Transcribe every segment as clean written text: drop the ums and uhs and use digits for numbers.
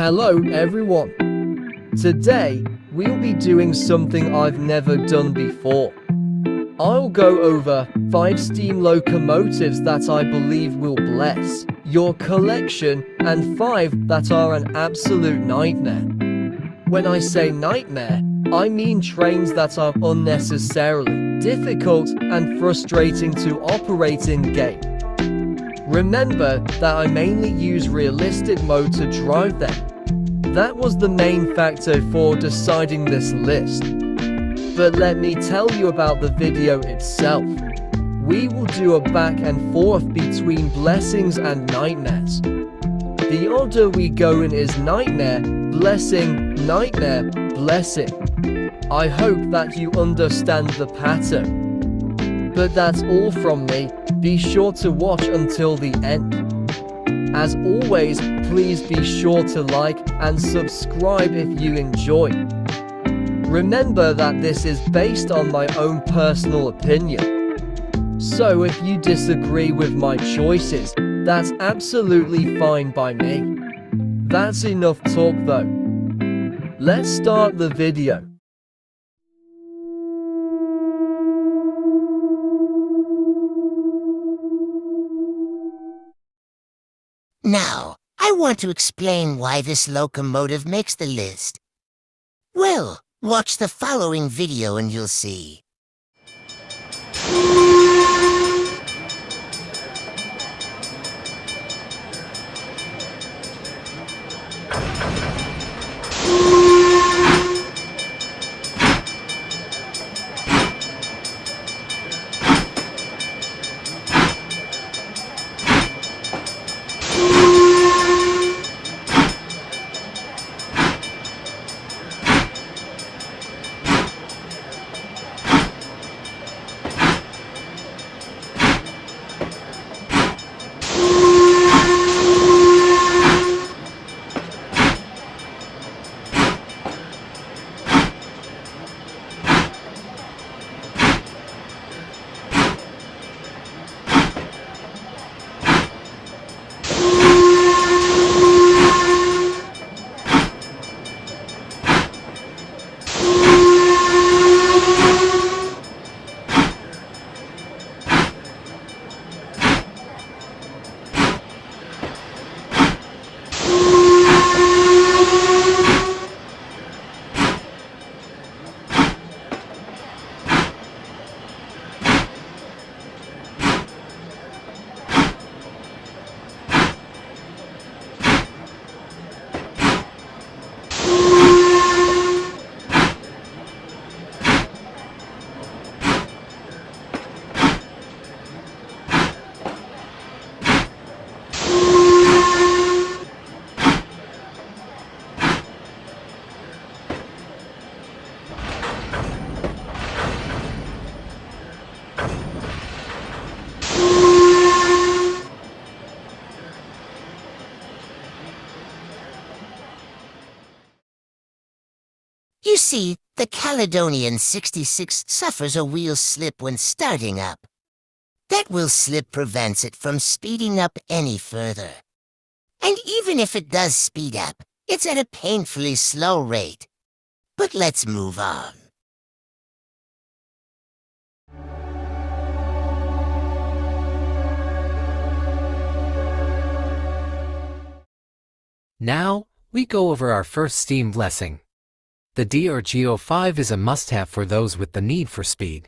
Hello everyone. Today, we'll be doing something I've never done before. I'll go over 5 steam locomotives that I believe will bless your collection and 5 that are an absolute nightmare. When I say nightmare, I mean trains that are unnecessarily difficult and frustrating to operate in game. Remember that I mainly use realistic mode to drive them. That was the main factor for deciding this list. But let me tell you about the video itself. We will do a back and forth between blessings and nightmares. The order we go in is nightmare, blessing, nightmare, blessing. I hope that you understand the pattern. But that's all from me. Be sure to watch until the end. As always, please be sure to like and subscribe if you enjoy. Remember that this is based on my own personal opinion. So if you disagree with my choices, that's absolutely fine by me. That's enough talk though. Let's start the video. Now, I want to explain why this locomotive makes the list. Well, watch the following video and you'll see. You see, the Caledonian 66 suffers a wheel slip when starting up. That wheel slip prevents it from speeding up any further. And even if it does speed up, it's at a painfully slow rate. But let's move on. Now, we go over our first steam blessing. The DRGO5 is a must-have for those with the need for speed.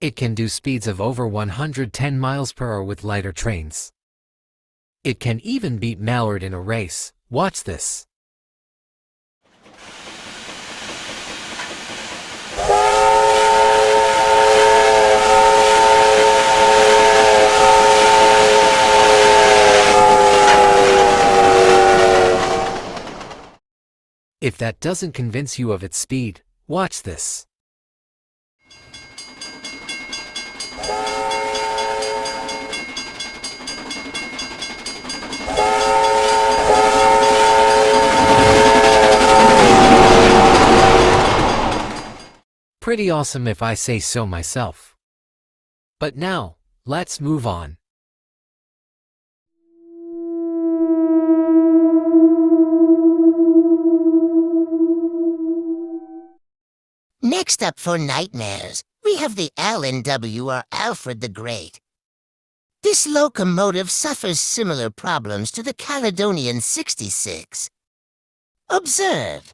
It can do speeds of over 110 miles per hour with lighter trains. It can even beat Mallard in a race. Watch this. If that doesn't convince you of its speed, watch this. Pretty awesome if I say so myself. But now, let's move on. Next up for nightmares, we have the LNWR Alfred the Great. This locomotive suffers similar problems to the Caledonian 66. Observe.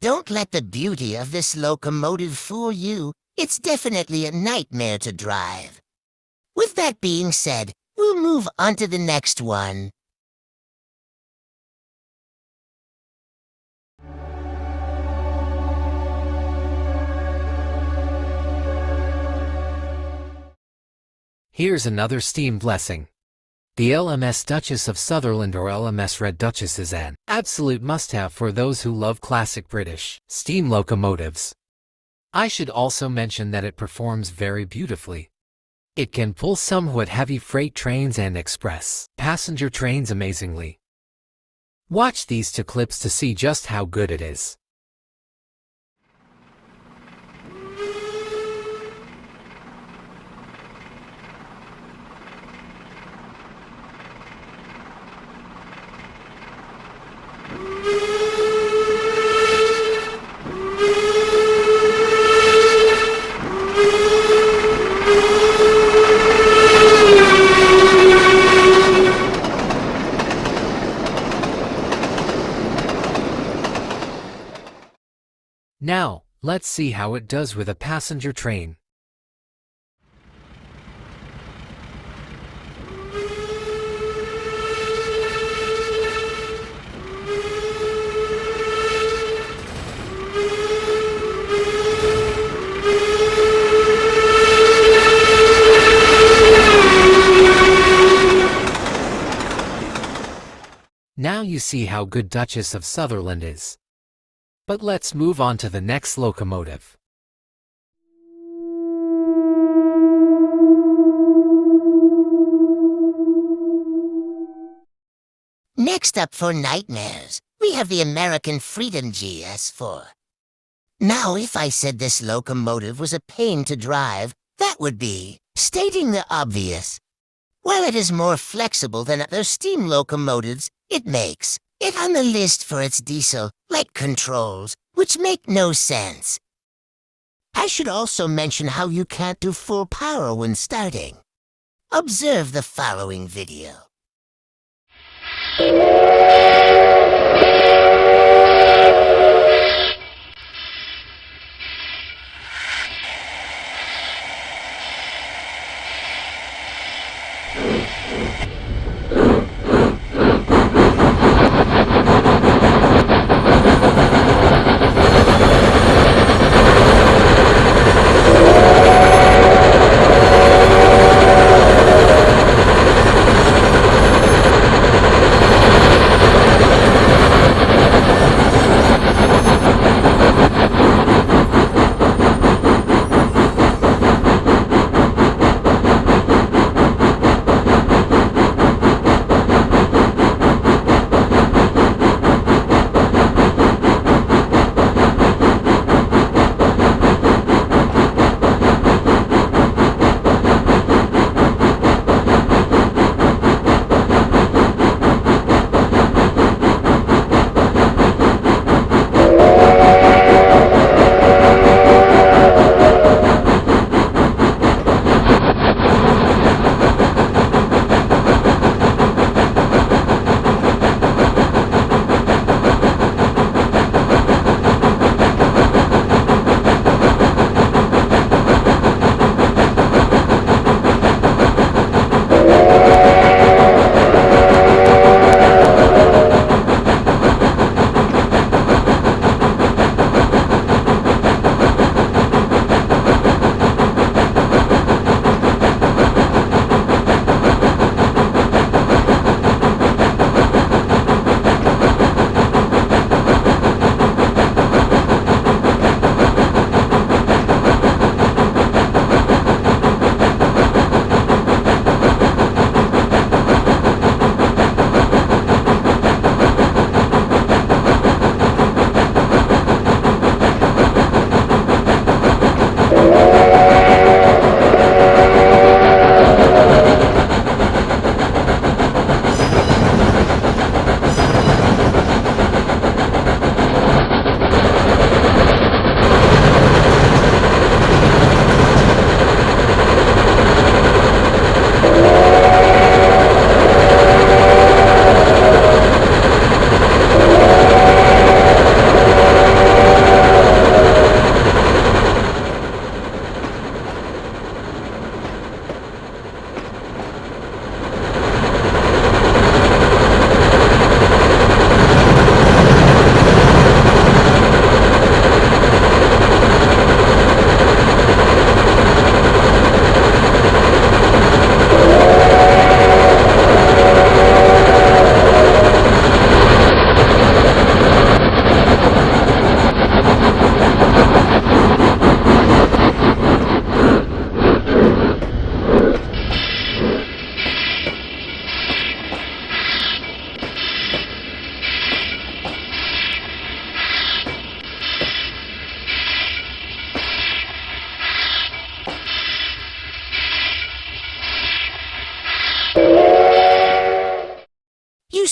Don't let the beauty of this locomotive fool you. It's definitely a nightmare to drive. With that being said, we'll move on to the next one. Here's another steam blessing. The LMS Duchess of Sutherland, or LMS Red Duchess, is an absolute must-have for those who love classic British steam locomotives. I should also mention that it performs very beautifully. It can pull somewhat heavy freight trains and express passenger trains amazingly. Watch these two clips to see just how good it is. Now, let's see how it does with a passenger train. Now you see how good Duchess of Sutherland is. But let's move on to the next locomotive. Next up for nightmares, we have the American Freedom GS4. Now, if I said this locomotive was a pain to drive, that would be stating the obvious. While it is more flexible than other steam locomotives, it makes it on the list for its diesel-like controls, which make no sense. I should also mention how you can't do full power when starting. Observe the following video.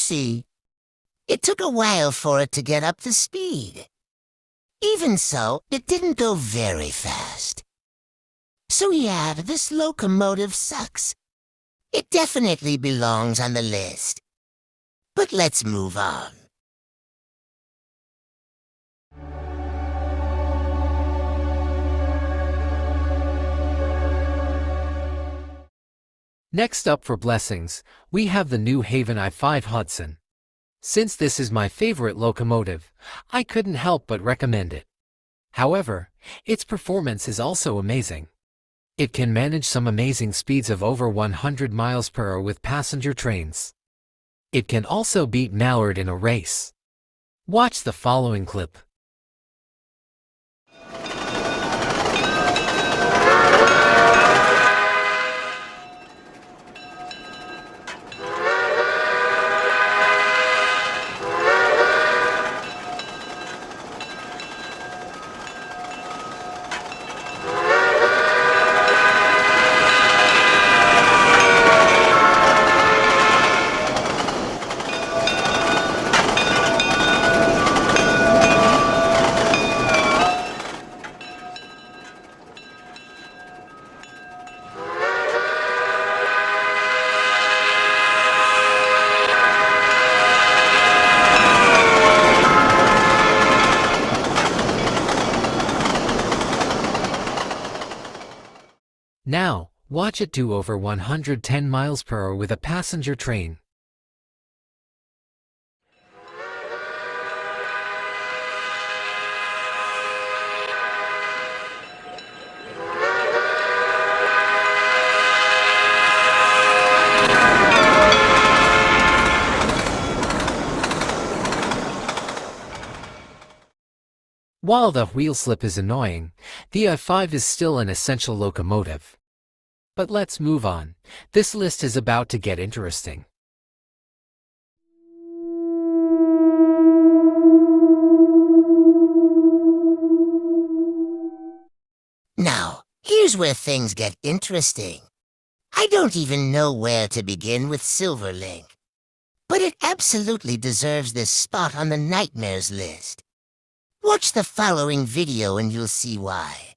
see, it took a while for it to get up to speed. Even so, it didn't go very fast. So yeah, this locomotive sucks. It definitely belongs on the list. But let's move on. Next up for blessings, we have the new Haven I-5 Hudson. Since this is my favorite locomotive, I couldn't help but recommend it. However, its performance is also amazing. It can manage some amazing speeds of over 100 miles per hour with passenger trains. It can also beat Mallard in a race. Watch the following clip. Now, watch it do over 110 miles per hour with a passenger train. While the wheel slip is annoying, the I-5 is still an essential locomotive. But let's move on. This list is about to get interesting. Now, here's where things get interesting. I don't even know where to begin with Silverlink. But it absolutely deserves this spot on the nightmares list. Watch the following video and you'll see why.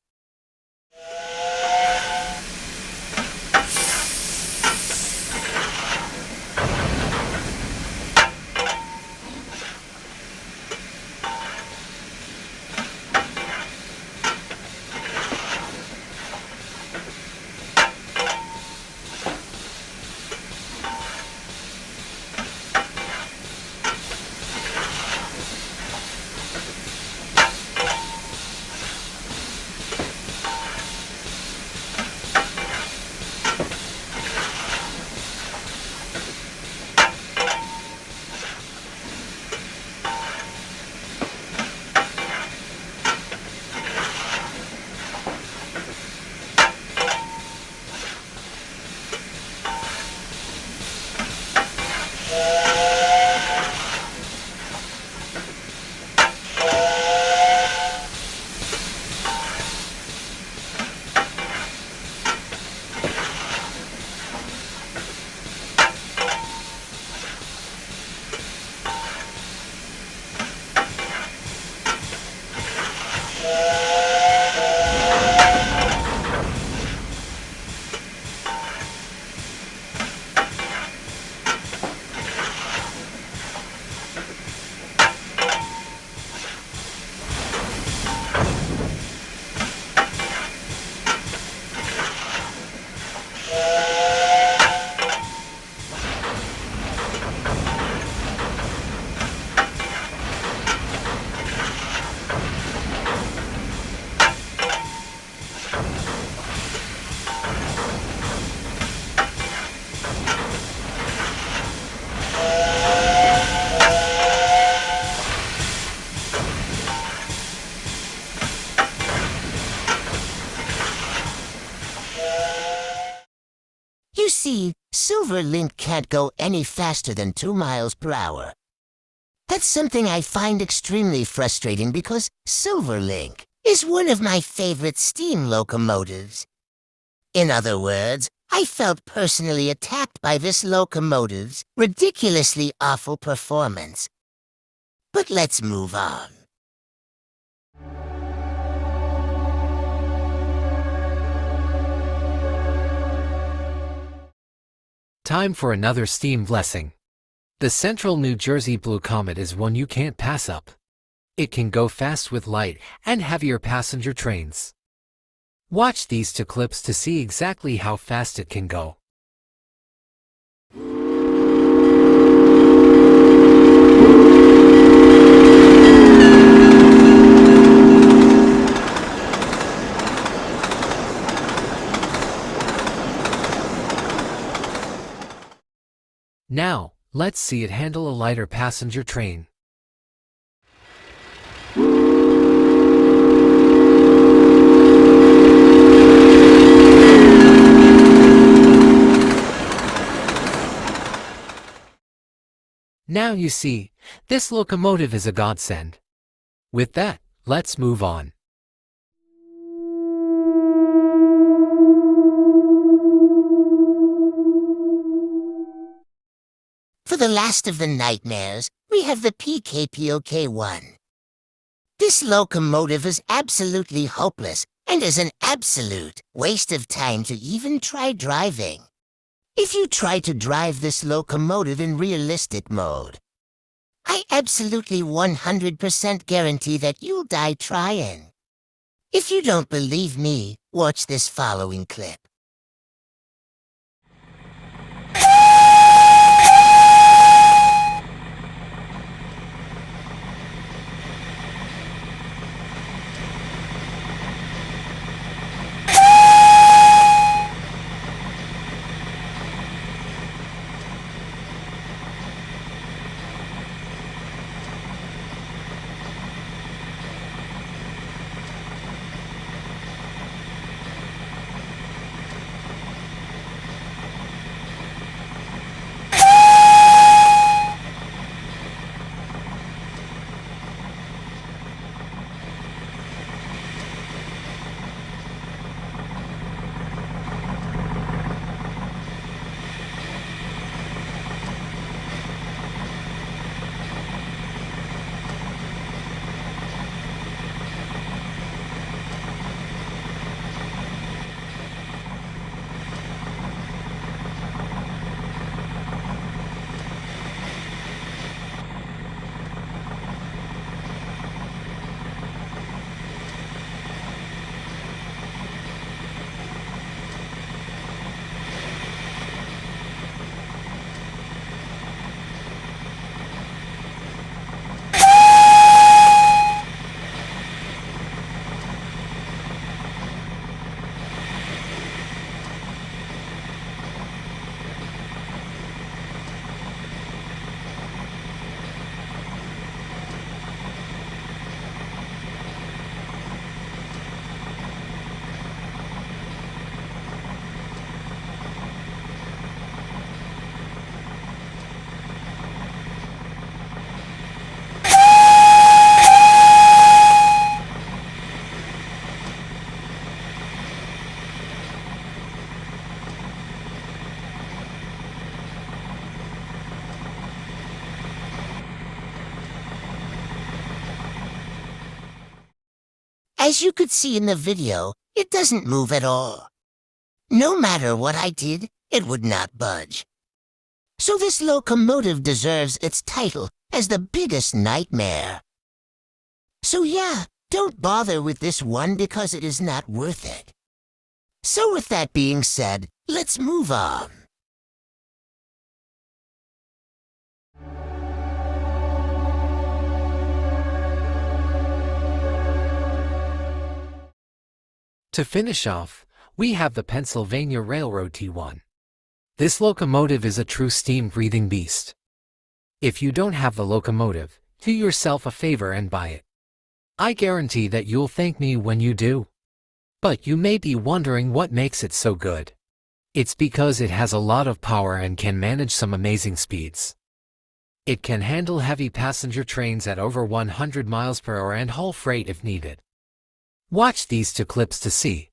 You see, Silverlink can't go any faster than 2 miles per hour. That's something I find extremely frustrating because Silverlink is one of my favorite steam locomotives. In other words, I felt personally attacked by this locomotive's ridiculously awful performance. But let's move on. Time for another steam blessing. The Central New Jersey Blue Comet is one you can't pass up. It can go fast with light and heavier passenger trains. Watch these two clips to see exactly how fast it can go. Now, let's see it handle a lighter passenger train. Now you see, this locomotive is a godsend. With that, let's move on. For the last of the nightmares, we have the PKPOK-1. This locomotive is absolutely hopeless and is an absolute waste of time to even try driving. If you try to drive this locomotive in realistic mode, I absolutely 100% guarantee that you'll die trying. If you don't believe me, watch this following clip. As you could see in the video, it doesn't move at all. No matter what I did, it would not budge. So this locomotive deserves its title as the biggest nightmare. So yeah, don't bother with this one because it is not worth it. So with that being said, let's move on. To finish off, we have the Pennsylvania Railroad T1. This locomotive is a true steam-breathing beast. If you don't have the locomotive, do yourself a favor and buy it. I guarantee that you'll thank me when you do. But you may be wondering what makes it so good. It's because it has a lot of power and can manage some amazing speeds. It can handle heavy passenger trains at over 100 miles per hour and haul freight if needed. Watch these two clips to see.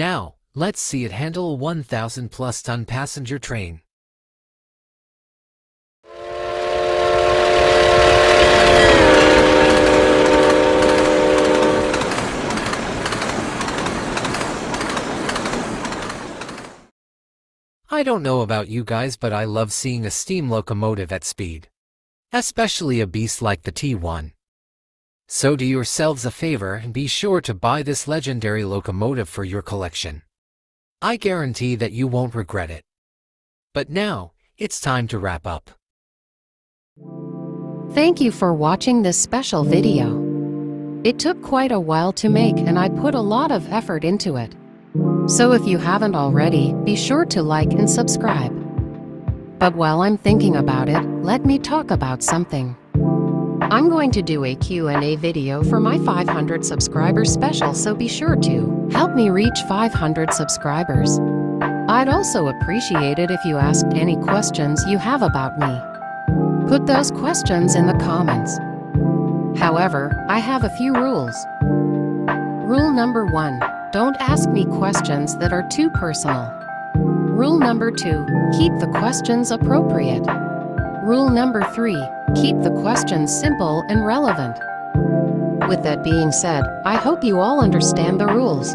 Now, let's see it handle a 1,000 plus ton passenger train. I don't know about you guys, but I love seeing a steam locomotive at speed. Especially a beast like the T1. So do yourselves a favor and be sure to buy this legendary locomotive for your collection. I guarantee that you won't regret it. But now, it's time to wrap up. Thank you for watching this special video. It took quite a while to make and I put a lot of effort into it. So if you haven't already, be sure to like and subscribe. But while I'm thinking about it, let me talk about something. I'm going to do a Q&A video for my 500 subscribers special, so be sure to help me reach 500 subscribers. I'd also appreciate it if you asked any questions you have about me. Put those questions in the comments. However, I have a few rules. Rule number 1. Don't ask me questions that are too personal. Rule number 2. Keep the questions appropriate. Rule number 3. Keep the questions simple and relevant. With that being said, I hope you all understand the rules.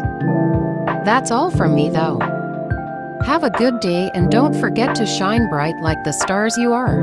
That's all from me though. Have a good day and don't forget to shine bright like the stars you are.